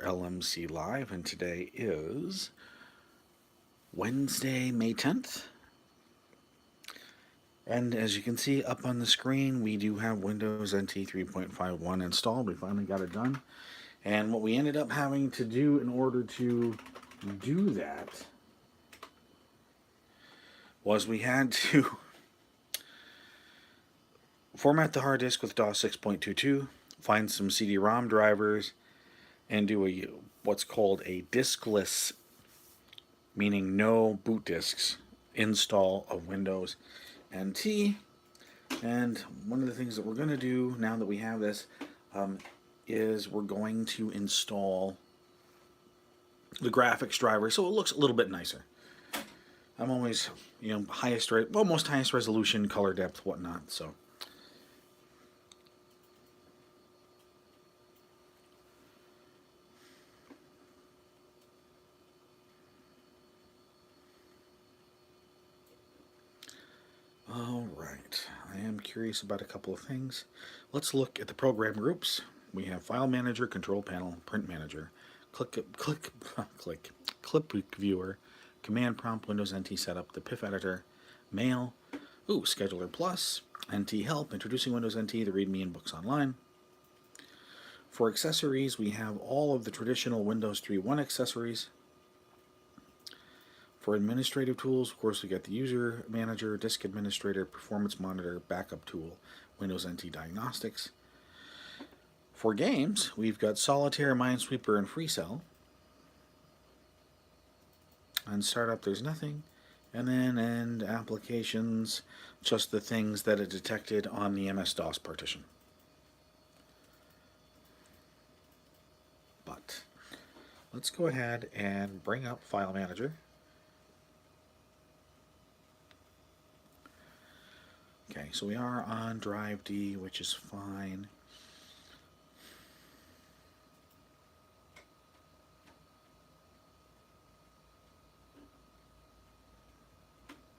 LMC Live, and today is Wednesday, May 10th. And as you can see up on the screen, we do have Windows NT 3.51 installed. We finally got it done. And what we ended up having to do in order to do that was we had to format the hard disk with DOS 6.22, find some CD-ROM drivers, and do what's called a diskless, meaning no boot disks, install of Windows NT. And one of the things that we're going to do now that we have this is we're going to install the graphics driver so it looks a little bit nicer. I'm always, almost highest resolution, color depth, whatnot, so. Alright, I am curious about a couple of things. Let's look at the program groups. We have File Manager, Control Panel, Print Manager, Clip Viewer, Command Prompt, Windows NT Setup, the PIF Editor, Mail, Scheduler Plus, NT Help, Introducing Windows NT, the README and Books Online. For accessories, we have all of the traditional Windows 3.1 accessories. For administrative tools, of course, we got the User Manager, Disk Administrator, Performance Monitor, Backup Tool, Windows NT Diagnostics. For games, we've got Solitaire, Minesweeper, and FreeCell. On Startup, there's nothing. And then end applications, just the things that it detected on the MS-DOS partition. But let's go ahead and bring up File Manager. Okay, so we are on drive D, which is fine.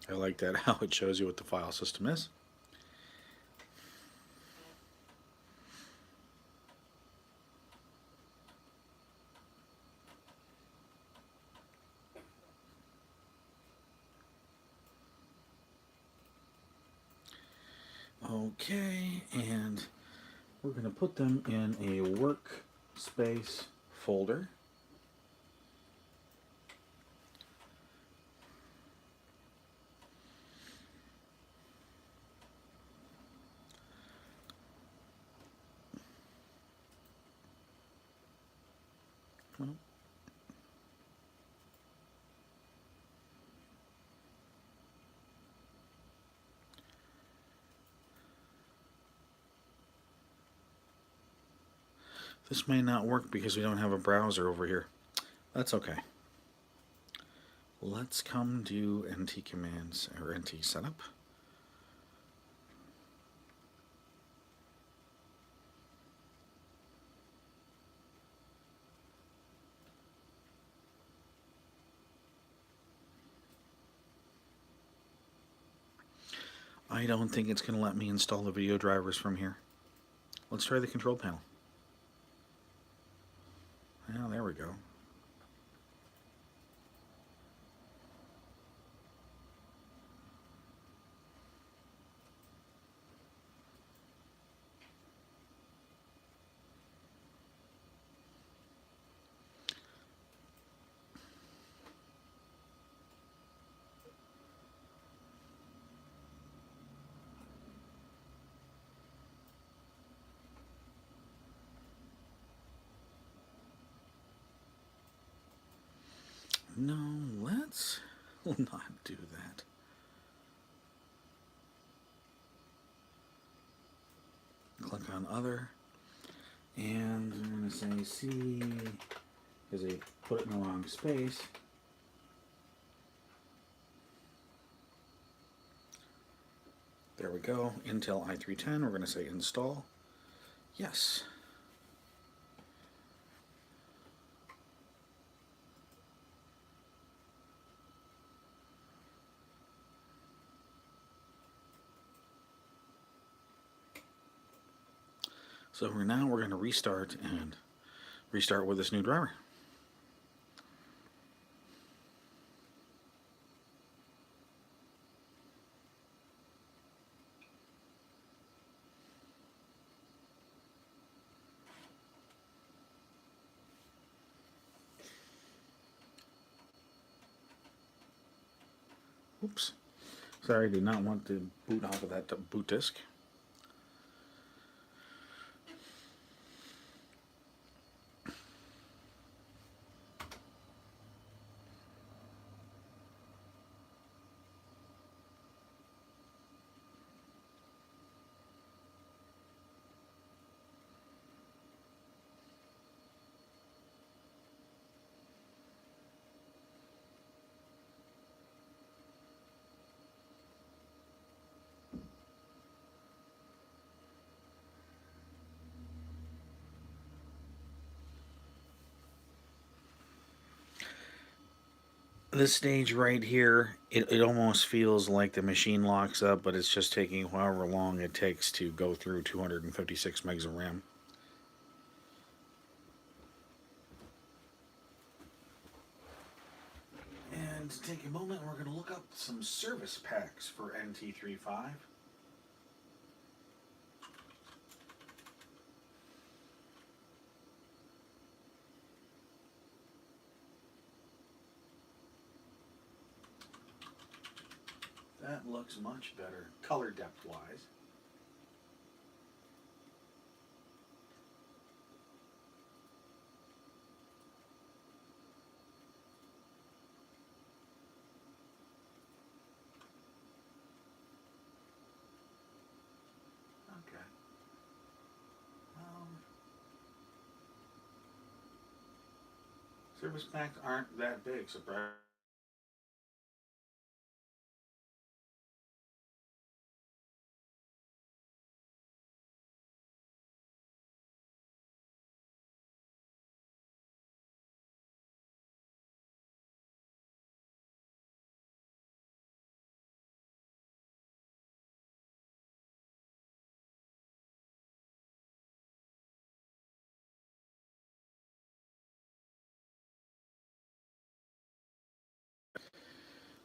I like that, how it shows you what the file system is. Okay, and we're going to put them in a workspace folder. This may not work because we don't have a browser over here. That's okay. Let's come do NT commands or NT setup. I don't think it's going to let me install the video drivers from here. Let's try the control panel. Well, there we go. No, let's not do that. Click on Other, and I'm going to say C, because I put it in the wrong space. There we go, Intel i310, we're going to say Install. Yes. So now we're going to restart and restart with this new driver. Oops. Sorry, I did not want to boot off of that boot disk. This stage right here, it almost feels like the machine locks up, but it's just taking however long it takes to go through 256 megs of RAM. And to take a moment, we're going to look up some service packs for NT35. That looks much better, color depth wise. Okay. Service packs aren't that big, surprise.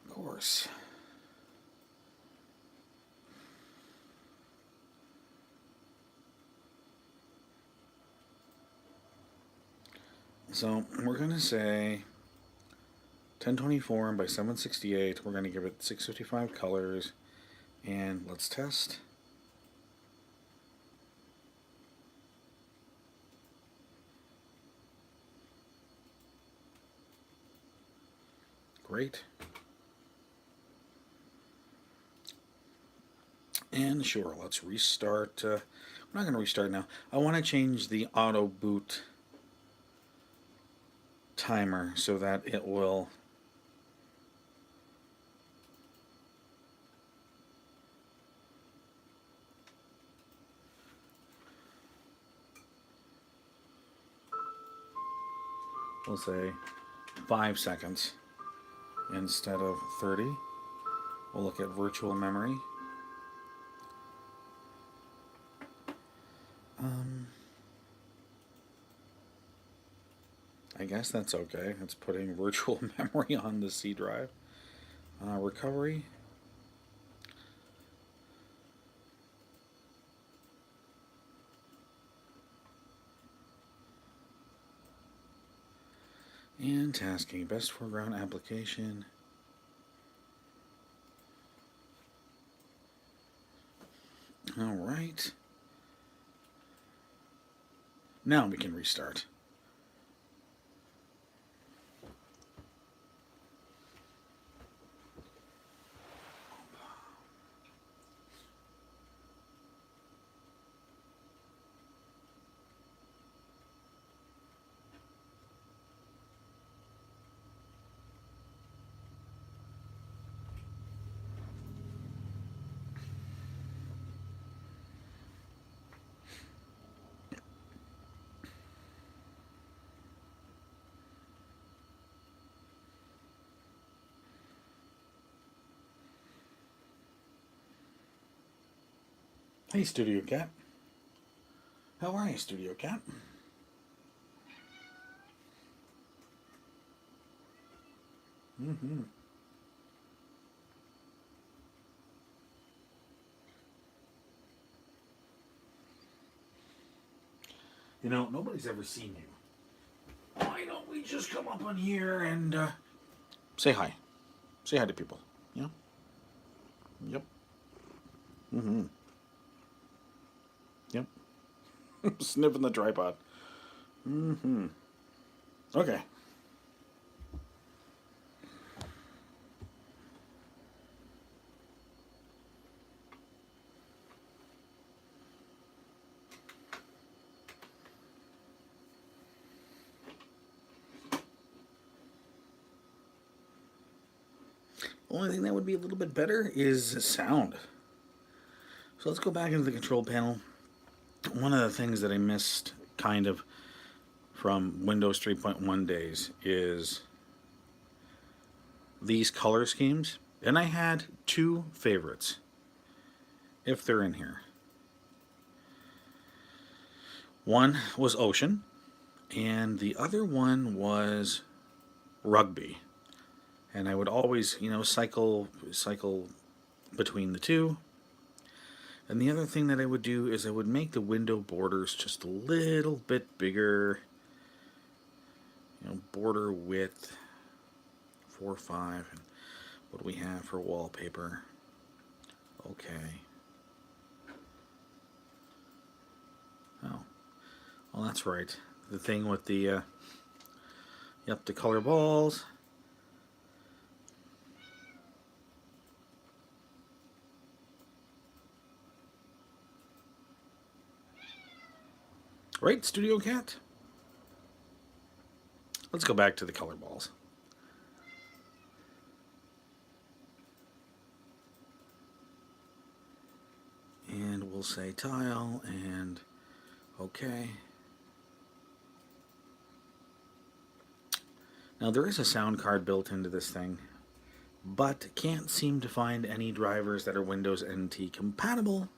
Of course. So we're going to say 1024 by 768. We're going to give it 655 colors. And let's test. Great. And sure, let's restart. I'm not going to restart now. I want to change the auto boot timer so that it will we'll say 5 seconds instead of 30. We'll look at virtual memory. I guess that's okay. It's putting virtual memory on the C drive. Recovery. And tasking. Best foreground application. Alright. Now we can restart. Hey, Studio Cat. How are you, Studio Cat? Mm-hmm. You know, nobody's ever seen you. Why don't we just come up on here and say hi? Say hi to people. Yeah. Yep. Mm-hmm. Yep. Sniffing the tripod. Mm-hmm. Okay. Only thing that would be a little bit better is sound. So let's go back into the control panel. One of the things that I missed kind of from Windows 3.1 days is these color schemes. And I had two favorites, if they're in here. One was Ocean, and the other one was Rugby. And I would always, cycle between the two. And the other thing that I would do is I would make the window borders just a little bit bigger. Border width 4 5. And what do we have for wallpaper? Okay. Oh, well, that's right. The thing with the the color balls. Right, Studio Cat? Let's go back to the color balls. And we'll say tile and okay. Now there is a sound card built into this thing, but can't seem to find any drivers that are Windows NT compatible.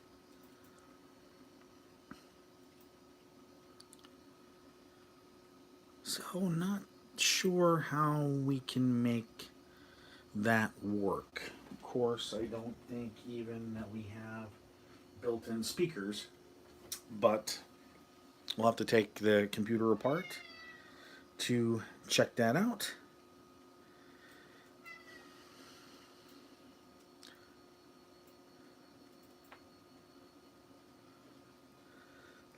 So not sure how we can make that work. Of course, I don't think even that we have built-in speakers, but we'll have to take the computer apart to check that out.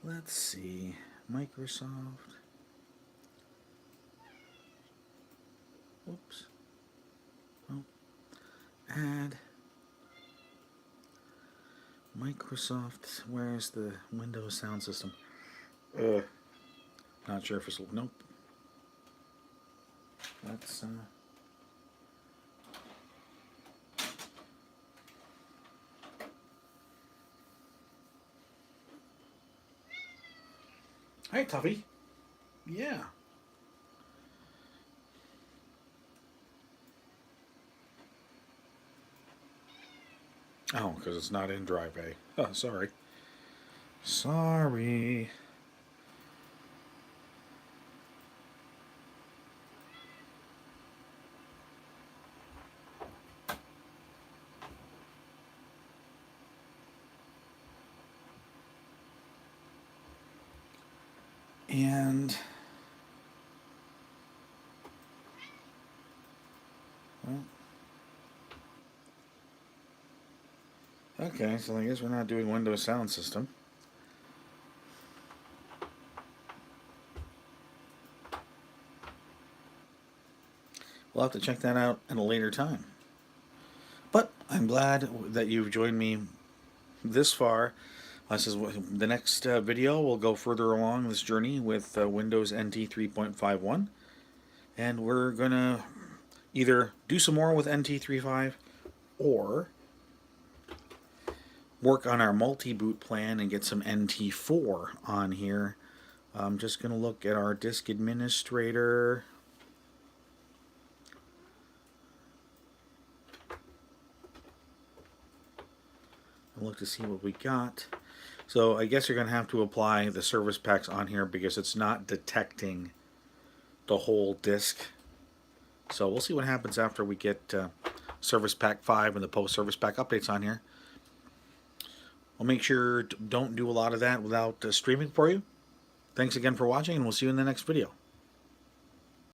Let's see, Microsoft. Whoops. Oh. Add Microsoft. Where's the Windows sound system? Not sure if it's nope. That's Hi, Tuffy. Yeah. Oh, because it's not in Drive A. Oh, sorry. Sorry. And well, okay, so I guess we're not doing Windows sound system. We'll have to check that out at a later time. But I'm glad that you've joined me this far. This is the next video. We'll go further along this journey with Windows NT 3.51, and we're gonna either do some more with NT 3.5 or work on our multi-boot plan and get some NT4 on here. I'm just gonna look at our disk administrator. And look to see what we got. So I guess you're going to have to apply the service packs on here because it's not detecting the whole disk. So we'll see what happens after we get Service Pack 5 and the post-Service Pack updates on here. We'll make sure don't do a lot of that without streaming for you. Thanks again for watching, and we'll see you in the next video.